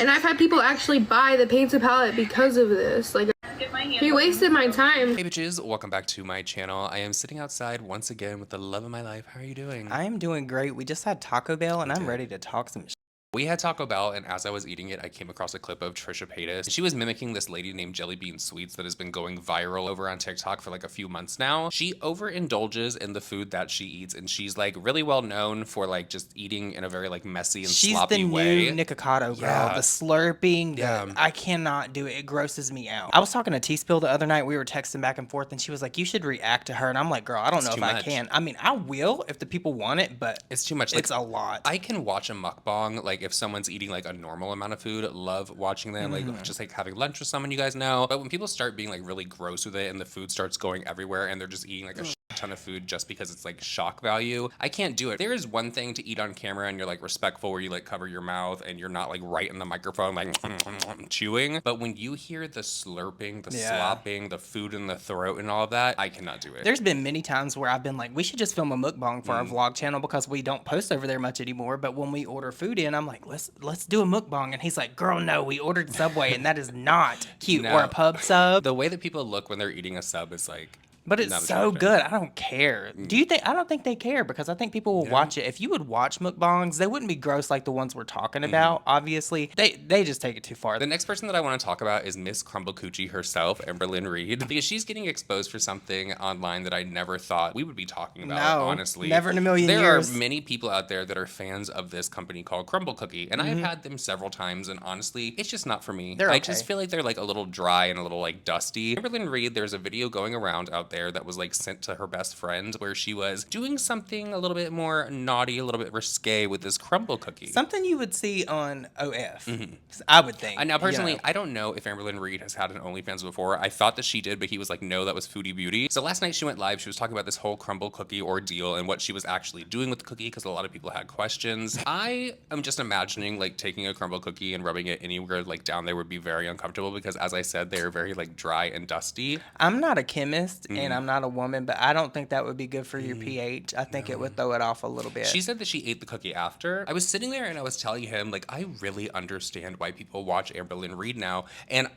And I've had people actually buy the painted palette because of this. Like, he wasted my time. Hey bitches, welcome back to my channel. I am sitting outside once again with the love of my life. How are you doing? I am doing great. We just had Taco Bell and I'm ready to talk some shit. We had Taco Bell, and as I was eating it, I came across a clip of Trisha Paytas. She was mimicking this lady named Jelly Bean Sweets that has been going viral over on TikTok for like a few months now. She overindulges in the food that she eats, and she's like really well known for like just eating in a very like messy and sloppy way. She's the new Nikocado girl. The slurping, I cannot do it. It grosses me out. I was talking to T-Spill the other night. We were texting back and forth, and she was like, you should react to her. And I'm like, girl, I don't know if I can. I mean, I will if the people want it, but it's too much. It's a lot. I can watch a mukbang, like if someone's eating like a normal amount of food, love watching them, like just like having lunch with someone you guys know. But when people start being like really gross with it and the food starts going everywhere and they're just eating like a ton of food just because it's like shock value, I can't do it. There is one thing to eat on camera and you're like respectful where you like cover your mouth and you're not like right in the microphone like chewing. But when you hear the slurping, the slopping, the food in the throat and all of that, I cannot do it. There's been many times where I've been like, we should just film a mukbang for our vlog channel because we don't post over there much anymore. But when we order food in, I'm like, let's do a mukbang. And he's like, girl, no, we ordered Subway and that is not cute. Or a pub sub. The way that people look when they're eating a sub is like, but it's so good. I don't care. Do you think? I don't think they care because I think people will watch it. If you would watch mukbangs, they wouldn't be gross like the ones we're talking about. Obviously, they just take it too far. The next person that I want to talk about is Miss Crumble Coochie herself, Amberlynn Reid, because she's getting exposed for something online that I never thought we would be talking about. Honestly, never in a million years. There are many people out there that are fans of this company called Crumble Cookie, and I've had them several times, and honestly, it's just not for me. I just feel like they're like a little dry and a little like dusty. Amberlynn Reid, there's a video going around out there that was like sent to her best friend where she was doing something a little bit more naughty, a little bit risque with this crumble cookie. Something you would see on OF, I would think. Now, personally, I don't know if Amberlynn Reid has had an OnlyFans before. I thought that she did, but he was like, no, that was Foodie Beauty. So last night she went live. She was talking about this whole crumble cookie ordeal and what she was actually doing with the cookie because a lot of people had questions. I am just imagining like taking a crumble cookie and rubbing it anywhere like down there would be very uncomfortable because, as I said, they are very like dry and dusty. I'm not a chemist and I'm not a woman, but I don't think that would be good for your pH. I think it would throw it off a little bit. She said that she ate the cookie after. I was sitting there and I was telling him, like, I really understand why people watch Amberlynn Reid now. And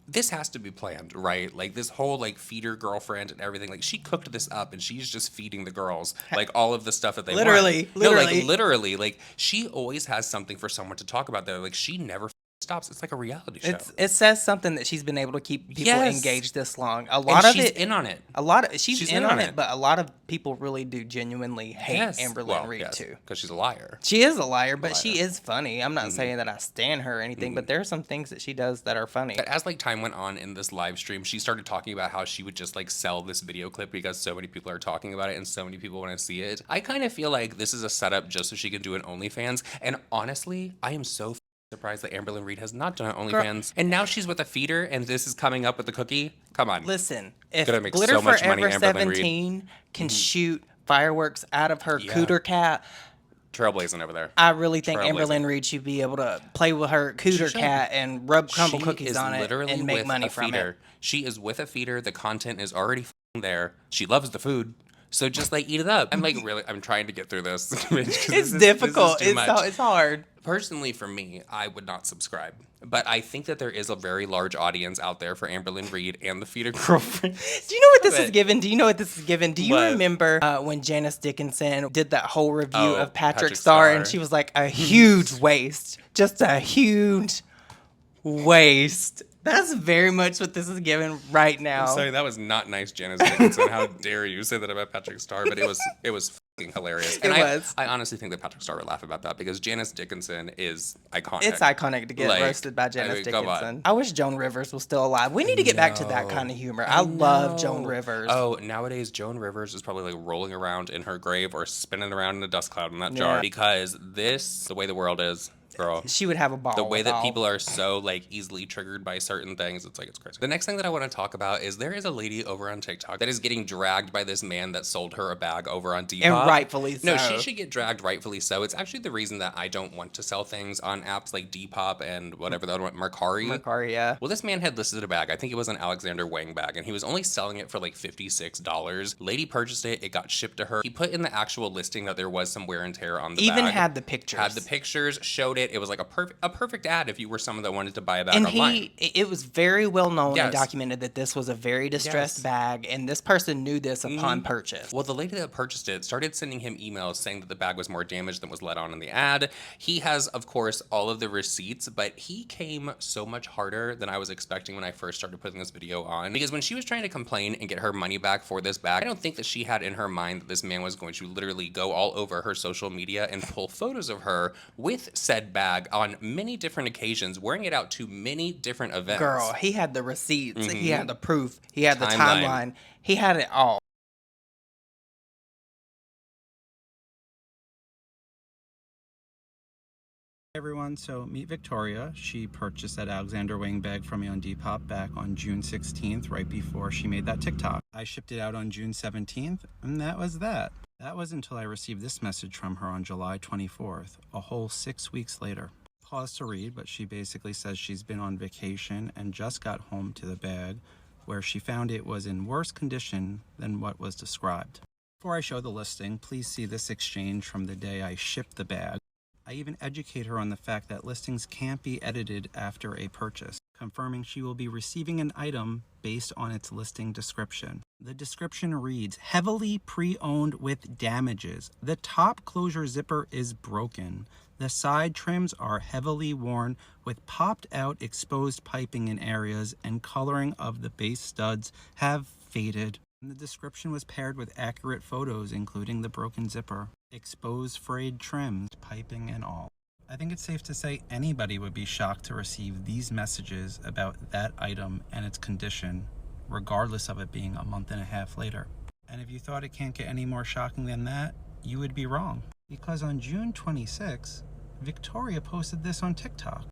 this has to be planned, right? Like this whole like feeder girlfriend and everything. Like she cooked this up and she's just feeding the girls like all of the stuff that they want. Literally. No, like literally. Like she always has something for someone to talk about there. Like she never stops. It's like a reality show. It says something that she's been able to keep people engaged this long. A lot of she's in on it. She's in on it, but a lot of people really do genuinely hate Amberlynn Reid too. Because she's a liar. She is a liar, but she is funny. I'm not saying that I stan her or anything, but there are some things that she does that are funny. But as like time went on in this live stream, she started talking about how she would just like sell this video clip because so many people are talking about it and so many people want to see it. I kind of feel like this is a setup just so she can do an OnlyFans. And honestly, I am so surprised that Amberlynn Reid has not done OnlyFans. And now she's with a feeder and this is coming up with the cookie. Come on. Listen, if Glitter Forever 17 can shoot fireworks out of her cooter cat, trailblazing over there. I really think Amberlynn Reid should be able to play with her cooter cat and rub crumble cookies on it and make money from it. She is with a feeder. The content is already there. She loves the food. So just like eat it up. I'm like I'm trying to get through this. It's difficult. It's hard. Personally, for me, I would not subscribe. But I think that there is a very large audience out there for Amberlynn Reid and the feeder girlfriend. Do you know what this is given? Do you know what this is given? Do you remember when Janice Dickinson did that whole review of Patrick Star and she was like a huge waste, just a huge waste. That's very much what this is given right now. I'm sorry, that was not nice, Janice Dickinson. How dare you say that about Patrick Star? But it was fucking hilarious. And I honestly think that Patrick Star would laugh about that because Janice Dickinson is iconic. It's iconic to get roasted by Janice Dickinson. I wish Joan Rivers was still alive. We need to get back to that kind of humor. I love Joan Rivers. Oh, nowadays Joan Rivers is probably like rolling around in her grave or spinning around in a dust cloud in that jar because the way the world is. Girl, she would have a ball. The way that people are so like easily triggered by certain things, it's crazy. The next thing that I want to talk about is there is a lady over on TikTok that is getting dragged by this man that sold her a bag over on Depop. And rightfully so. No, she should get dragged rightfully so. It's actually the reason that I don't want to sell things on apps like Depop and whatever the other one, Mercari. Mercari, yeah. Well, this man had listed a bag. I think it was an Alexander Wang bag, and he was only selling it for like $56. Lady purchased it. It got shipped to her. He put in the actual listing that there was some wear and tear on the bag. Even had the pictures. Had the pictures, showed it. it. It was like a perfect ad if you were someone that wanted to buy a bag and online. It was very well known and Yes. documented that this was a very distressed bag, and this person knew this upon purchase. Well, the lady that purchased it started sending him emails saying that the bag was more damaged than was let on in the ad. He has, of course, all of the receipts, but he came so much harder than I was expecting when I first started putting this video on. Because when she was trying to complain and get her money back for this bag, I don't think that she had in her mind that this man was going to literally go all over her social media and pull photos of her with said bag on many different occasions, wearing it out to many different events. Girl, he had the receipts, he had the proof, he had the timeline, he had it all. Hey everyone, so meet Victoria. She purchased that Alexander Wang bag from me on Depop back on June 16th, right before she made that TikTok. I shipped it out on June 17th, and that was that. That was until I received this message from her on July 24th, a whole 6 weeks later. Pause to read, but she basically says she's been on vacation and just got home to the bag, where she found it was in worse condition than what was described. Before I show the listing, please see this exchange from the day I shipped the bag. I even educate her on the fact that listings can't be edited after a purchase, confirming she will be receiving an item based on its listing description. The description reads, heavily pre-owned with damages. The top closure zipper is broken. The side trims are heavily worn with popped out exposed piping in areas, and coloring of the base studs have faded. And the description was paired with accurate photos, including the broken zipper, exposed frayed trims, piping, and all. I think it's safe to say anybody would be shocked to receive these messages about that item and its condition, regardless of it being a month and a half later. And if you thought it can't get any more shocking than that, you would be wrong. Because on June 26, Victoria posted this on TikTok.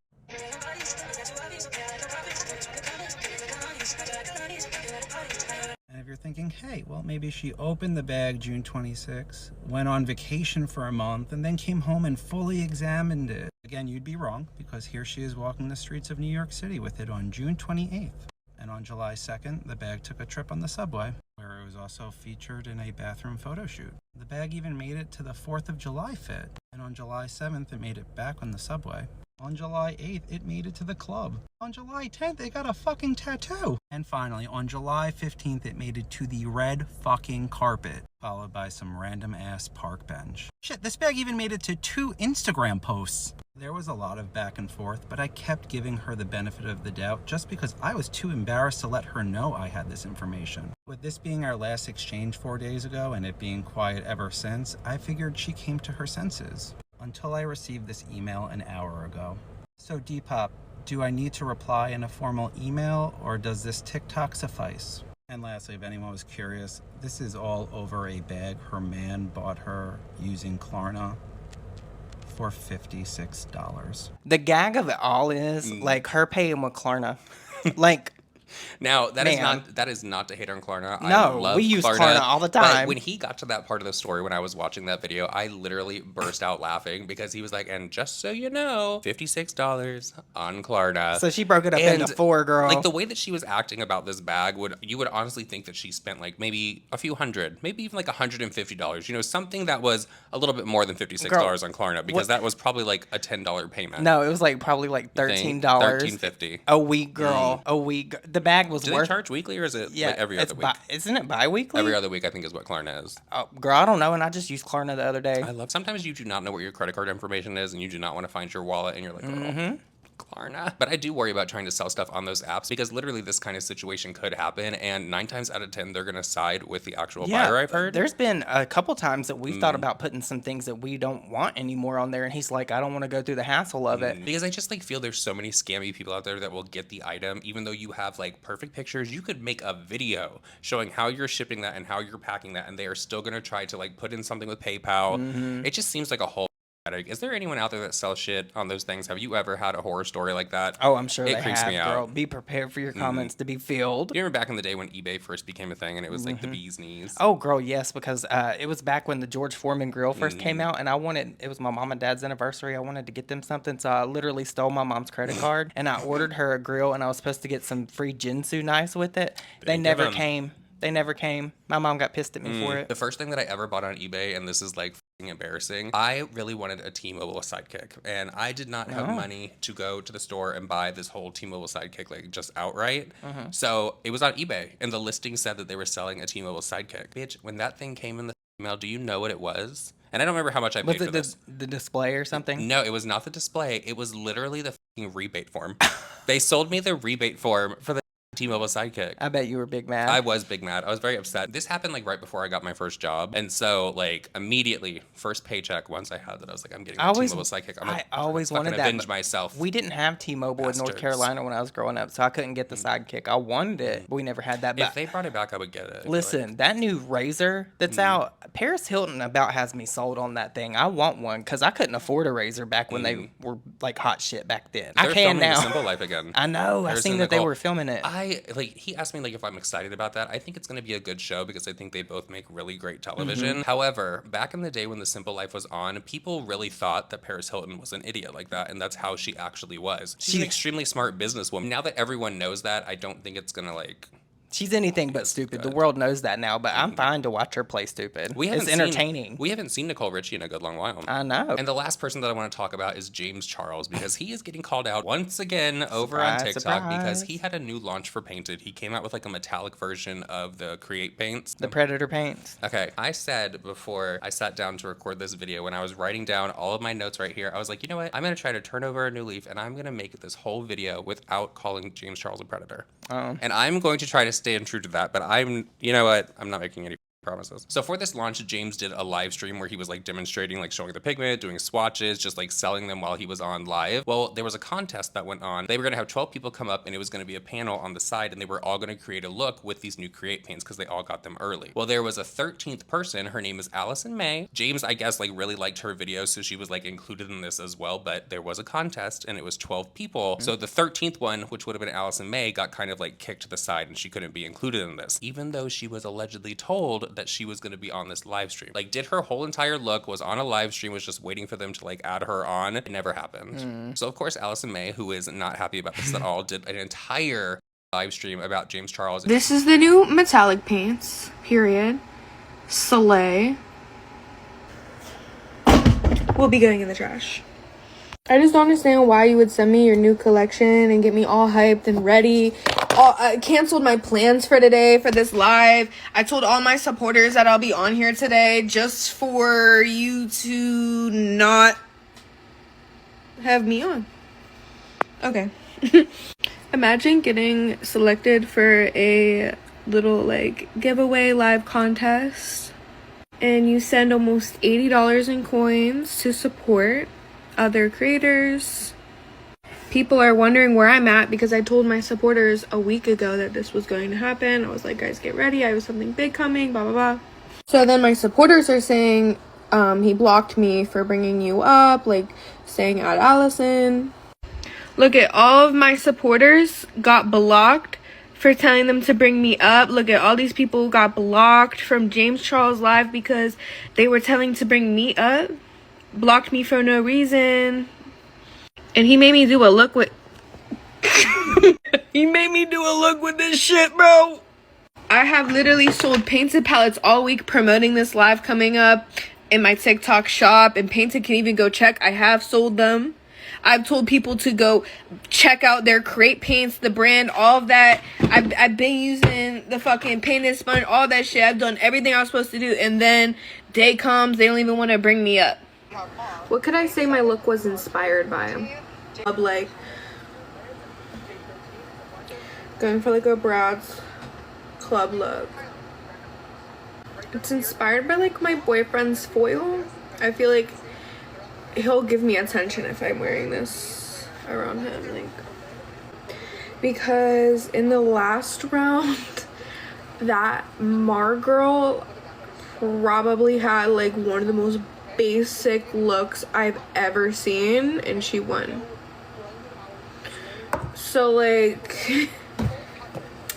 And if you're thinking, hey, well, maybe she opened the bag June 26, went on vacation for a month, and then came home and fully examined it. Again, you'd be wrong, because here she is walking the streets of New York City with it on June 28th. And on July 2nd, the bag took a trip on the subway, where it was also featured in a bathroom photo shoot. The bag even made it to the 4th of July fit, and on July 7th, it made it back on the subway. On July 8th, it made it to the club. On July 10th, it got a fucking tattoo. And finally, on July 15th, it made it to the red fucking carpet, followed by some random ass park bench. Shit, this bag even made it to 2 Instagram posts. There was a lot of back and forth, but I kept giving her the benefit of the doubt just because I was too embarrassed to let her know I had this information. With this being our last exchange 4 days ago and it being quiet ever since, I figured she came to her senses. Until I received this email an hour ago. So Depop, do I need to reply in a formal email, or does this TikTok suffice? And lastly, if anyone was curious, this is all over a bag her man bought her using Klarna for $56. The gag of it all is like her paying with Klarna. Like, now that is not to hate on Klarna. No, I love we use Klarna all the time. But when he got to that part of the story, when I was watching that video, I literally burst out laughing because he was like, "And just so you know, $56 on Klarna." So she broke it up into 4, girl. Like the way that she was acting about this bag you would honestly think that she spent like maybe a few hundred, maybe even like $150. You know, something that was a little bit more than $56 on Klarna, because that was probably like a $10 payment. No, it was like probably like $13. $13.50 a week, girl. A week. The bag was Do worth. they charge weekly, or is it like every other week? Isn't it bi-weekly? Every other week, I think, is what Klarna is. Oh, girl, I don't know, and I just used Klarna the other day. Sometimes you do not know what your credit card information is, and you do not want to find your wallet, and you're like, oh, Klarna. But I do worry about trying to sell stuff on those apps, because literally this kind of situation could happen, and 9 times out of 10, they're going to side with the actual buyer, I've heard. There's been a couple times that we've thought about putting some things that we don't want anymore on there, and he's like, I don't want to go through the hassle of it. Because I just like feel there's so many scammy people out there that will get the item, even though you have like perfect pictures. You could make a video showing how you're shipping that and how you're packing that, and they are still going to try to like put in something with PayPal. It just seems like a whole. Is there anyone out there that sells shit on those things? Have you ever had a horror story like that? Oh, I'm sure it they creeps have, me girl. out. Be prepared for your comments to be filled. You remember back in the day when eBay first became a thing, and it was like the bee's knees? Oh, girl, yes, because it was back when the George Foreman grill first came out, and it was my mom and dad's anniversary. I wanted to get them something, so I literally stole my mom's credit card, and I ordered her a grill, and I was supposed to get some free Jinsu knives with it. They never came. They never came. My mom got pissed at me for it. The first thing that I ever bought on eBay, and this is like embarrassing. I really wanted a T-Mobile Sidekick, and I did not have money to go to the store and buy this whole T-Mobile Sidekick like just outright. So it was on eBay, and the listing said that they were selling a T-Mobile Sidekick. Bitch, when that thing came in the email, do you know what it was? And I don't remember how much I paid for this. Was it the display or something? No, it was not the display. It was literally the fucking rebate form. They sold me the rebate form for the T-Mobile Sidekick. I bet you were big mad. I was big mad. I was very upset. This happened like right before I got my first job. And so like immediately, first paycheck, once I had that, I was like, I'm getting a T-Mobile Sidekick. I always wanted that. Avenge myself. We didn't have T-Mobile in North Carolina when I was growing up, so I couldn't get the Sidekick. I wanted it, but we never had that. But if they brought it back, I would get it. Listen, that new Razor that's out, Paris Hilton about has me sold on that thing. I want one because I couldn't afford a Razor back when they were like hot shit back then. They're I can now. The Simple Life again. I know. I seen that they were filming it. He asked me like if I'm excited about that. I think it's going to be a good show because I think they both make really great television. However, back in the day when The Simple Life was on, people really thought that Paris Hilton was an idiot like that, and that's how she actually was. She's an extremely smart businesswoman. Now that everyone knows that, I don't think it's going to like... She's anything but stupid. The world knows that now, but I'm fine to watch her play stupid. It's entertaining. We haven't seen Nicole Richie in a good long while. I know. And the last person that I want to talk about is James Charles, because he is getting called out once again over on TikTok because he had a new launch for Painted. He came out with like a metallic version of the Create paints. The Predator paints. Okay. I said before I sat down to record this video, when I was writing down all of my notes right here, I was like, you know what? I'm going to try to turn over a new leaf, and I'm going to make this whole video without calling James Charles a predator. And I'm going to try to stand true to that, but you know what? I'm not making any promises. So for this launch, James did a live stream where he was like demonstrating, like showing the pigment, doing swatches, just like selling them while he was on live. Well, there was a contest that went on. They were going to have 12 people come up, and it was going to be a panel on the side, and they were all going to create a look with these new Create paints because they all got them early. Well, there was a 13th person. Her name is Allison May. James, I guess, like really liked her video, so she was like included in this as well, but there was a contest, and it was 12 people. So the 13th one, which would have been Allison May, got kind of like kicked to the side, and she couldn't be included in this, even though she was allegedly told that she was going to be on this live stream. Like, did her whole entire look, was on a live stream, was just waiting for them to like add her on. It never happened. So of course Allison May, who is not happy about this at all, did an entire live stream about James Charles. This is the new metallic paints, period. Soleil. Will be going in the trash. I just don't understand why you would send me your new collection and get me all hyped and ready. I canceled my plans for today for this live. I told all my supporters that I'll be on here today just for you to not have me on. Okay. Imagine getting selected for a little like giveaway live contest and you send almost $80 in coins to support other creators. People are wondering where I'm at because I told my supporters a week ago that this was going to happen. I was like, guys, get ready. I have something big coming, blah, blah, blah. So then my supporters are saying he blocked me for bringing you up, like saying add Allison. Look at all of my supporters got blocked for telling them to bring me up. Look at all these people who got blocked from James Charles Live because they were telling to bring me up. Blocked me for no reason. And he made me do a look with he made me do a look with this shit, bro. I have literally sold Painted palettes all week promoting this live coming up in my TikTok shop, and Painted can even go check. I have sold them. I've told people to go check out their Create paints, the brand, all of that. I've been using the fucking Painted sponge, all that shit. I've done everything I was supposed to do, and then day comes, they don't even want to bring me up. What could I say my look was inspired by? Like going for like a Brad's club look. It's inspired by like my boyfriend's foil. I feel like he'll give me attention if I'm wearing this around him, like, because in the last round that Mar girl probably had like one of the most basic looks I've ever seen, and she won. So like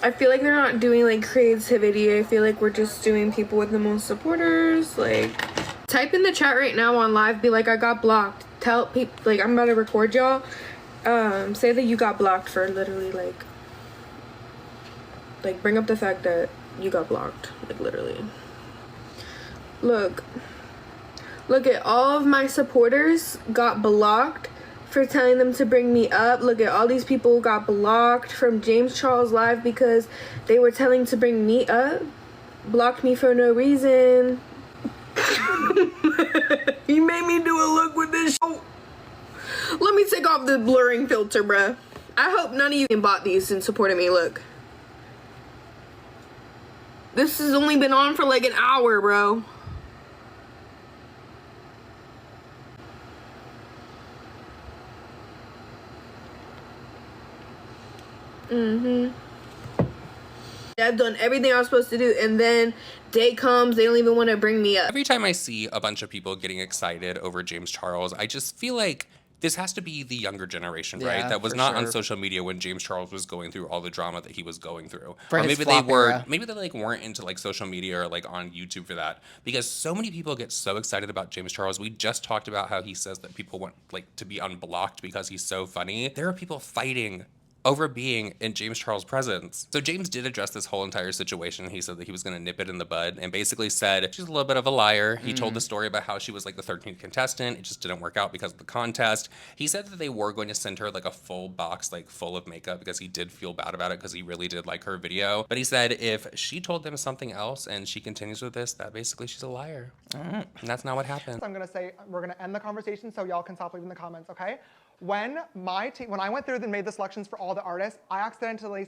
I feel like they're not doing like creativity. I feel like we're just doing people with the most supporters. Like, type in the chat right now on live, be like, I got blocked. Tell people, like, I'm about to record y'all. Say that you got blocked for literally like bring up the fact that you got blocked, like literally. Look, Look at all of my supporters got blocked for telling them to bring me up. Look at all these people who got blocked from James Charles Live because they were telling to bring me up. Blocked me for no reason. You made me do a look with this show. Let me take off the blurring filter, bruh. I hope none of you bought these and supported me. Look. This has only been on for like an hour, bro. I've done everything I was supposed to do, and then day comes, they don't even want to bring me up. Every time I see a bunch of people getting excited over James Charles, I just feel like this has to be the younger generation, right? Yeah, That was for not on sure. social media when James Charles was going through all the drama that he was going through. For Or his maybe they flop were, era. maybe they like weren't into like social media or like on YouTube for that, because so many people get so excited about James Charles. We just talked about how he says that people want like to be unblocked because he's so funny. There are people fighting over being in James Charles' presence. So James did address this whole entire situation. He said that he was going to nip it in the bud and basically said she's a little bit of a liar. He told the story about how she was like the 13th contestant. It just didn't work out because of the contest. He said that they were going to send her like a full box, like full of makeup, because he did feel bad about it because he really did like her video. But he said if she told them something else and she continues with this, that basically she's a liar. And that's not what happened. I'm gonna say we're gonna end the conversation so y'all can stop leaving the comments, okay? When I went through and made the selections for all the artists, I accidentally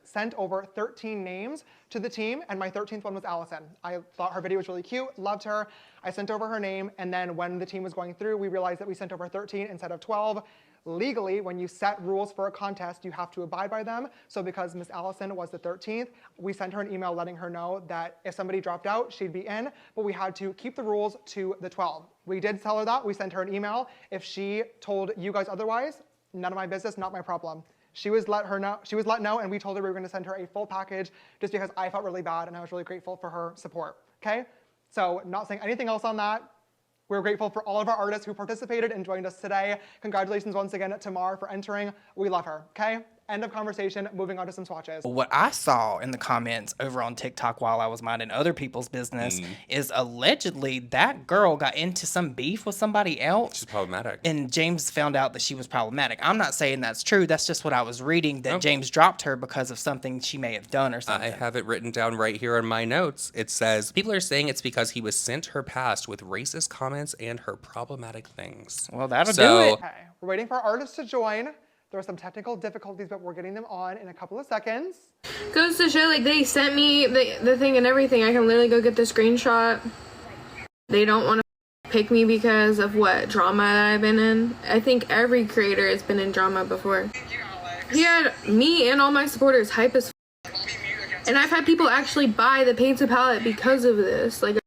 sent over 13 names to the team, and my 13th one was Allison. I thought her video was really cute, loved her. I sent over her name, and then when the team was going through, we realized that we sent over 13 instead of 12. Legally, when you set rules for a contest, you have to abide by them. So because Miss Allison was the 13th, we sent her an email letting her know that if somebody dropped out, she'd be in, but we had to keep the rules to the 12. We did tell her that. We sent her an email. If she told you guys otherwise, none of my business, not my problem. She was let know, and we told her we were going to send her a full package just because I felt really bad and I was really grateful for her support. Okay? So not saying anything else on that. We're grateful for all of our artists who participated and joined us today. Congratulations once again to Mar for entering. We love her, okay? End of conversation, moving on to some swatches. What I saw in the comments over on TikTok while I was minding other people's business is allegedly that girl got into some beef with somebody else. She's problematic. And James found out that she was problematic. I'm not saying that's true. That's just what I was reading, that James dropped her because of something she may have done or something. I have it written down right here in my notes. It says, people are saying it's because he was sent her past with racist comments and her problematic things. Well, that'll do So- it. Okay, we're waiting for our artists to join. There are some technical difficulties, but we're getting them on in a couple of seconds. Goes to show, like, they sent me the thing and everything. I can literally go get the screenshot. They don't want to pick me because of what drama I've been in. I think every creator has been in drama before. He had me and all my supporters hype as and I've had people actually buy the painted palette because of this. Like,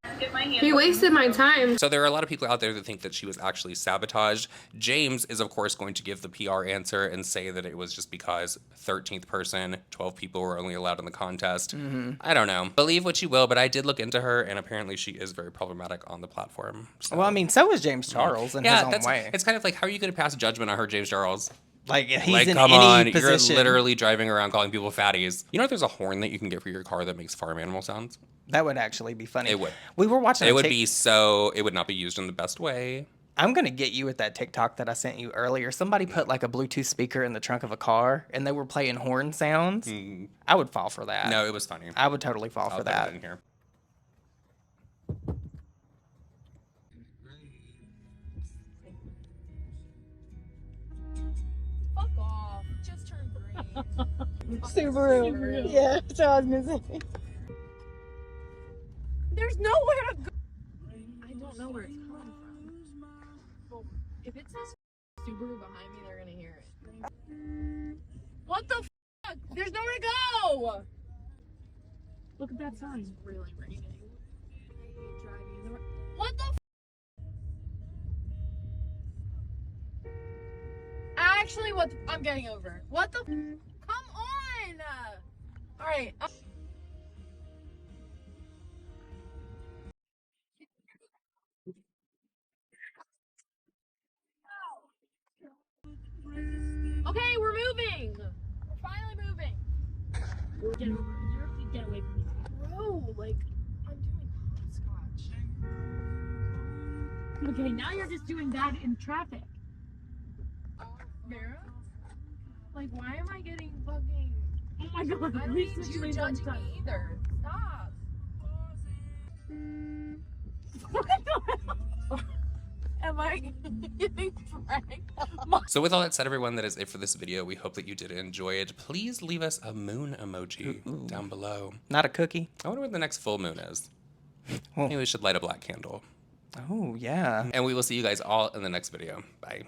he wasted my time. So there are a lot of people out there that think that she was actually sabotaged. James is, of course, going to give the PR answer and say that it was just because 13th person, 12 people were only allowed in the contest. I don't know. Believe what you will, but I did look into her, and apparently she is very problematic on the platform. So. Well, I mean, so is James Charles in his own way. It's kind of like, how are you going to pass judgment on her, James Charles? Like, he's Like, in come any on, position. you're literally driving around calling people fatties. You know, there's a horn that you can get for your car that makes farm animal sounds? That would actually be funny. It would. We were watching It would be so, it would not be used in the best way. I'm going to get you with that TikTok that I sent you earlier. Somebody put like a Bluetooth speaker in the trunk of a car and they were playing horn sounds. I would fall for that. No, it was funny. I would totally fall for I'll put that. it in here. Fuck off. Just turned 3. Subaru. Yeah, that's what I was gonna say. There's nowhere to go. I don't know where it's coming from. Well, if it says Subaru behind me, they're gonna hear it. What the fuck? There's nowhere to go! Look at that sign. It's really raining. I hate driving in the What the Actually, I'm getting over. What the Come on! Alright. Okay, we're moving! We're finally moving! Get over. You have to get away from me. Bro, like, I'm doing hopscotch. Okay, now you're just doing that in traffic. Mara? Like, why am I getting fucking... Oh my god, I don't need you judging me either. Stop. Am I getting pranked? So with all that said, everyone, that is it for this video. We hope that you did enjoy it. Please leave us a moon emoji down below. Not a cookie. I wonder when the next full moon is. Maybe we should light a black candle. Oh, yeah. And we will see you guys all in the next video. Bye.